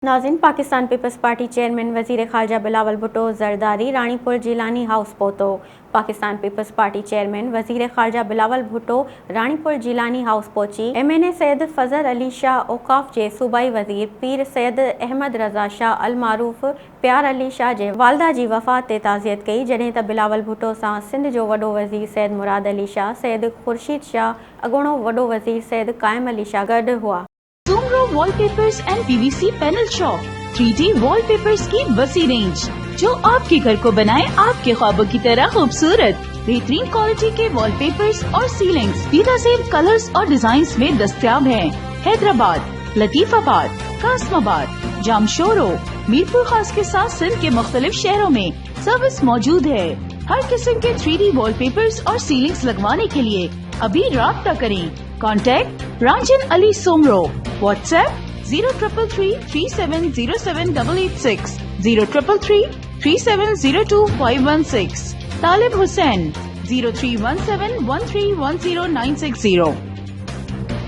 नाज़रीन, Pakistan peoples party chairman वज़ीर ख़ारजा Bilawal Bhutto Zardari Ranipur Jilani house पहुतो। पाकिस्तान पीपल्स पार्टी चेयरमैन वज़ीर ख़ारजा बिलावल भुट्टो रानीपुर जिलानी हाउस पहुची MNA सैयद फ़ज़ल अली शाह औक़ाफ़ जे सूबाई वज़ीर पीर सैयद अहमद रज़ा शाह अल मारूफ़ प्यार अली शाह जे वालदा जी वफ़ात ते ताज़ियत कई, जॾहिं त बिलावल भुट्टो सां सिंध जो वॾो वज़ीर सैयद मुराद अली शाह, सैयद खुर्शीद शाह, अॻूणो वॾो वज़ीर सैयद क़ाइम अली शाह गॾु हुआ। Soomro wallpapers and PVC panel shop 3D wallpapers की वसी रेंज जो आपके घर को बनाए आपके ख्वाबों की तरह खूबसूरत। बेहतरीन क्वालिटी के वॉलपेपर्स और सीलिंग्स बेनज़ीर कलर्स और डिजाइन्स में दस्तयाब हैं। हैदराबाद, लतीफाबाद, कासमाबाद, जामशोरो, मीरपुर खास के साथ सिंध के मुख्तलिफ शहरों में सर्विस मौजूद है। हर किस्म के 3D वॉलपेपर्स और सीलिंग्स लगवाने के लिए अभी राब्ता करें। कॉन्टैक्ट रांजन अली सोमरो, व्हाट्सएप 0333370786, 03333702 516, तालिब हुसैन 031713109660।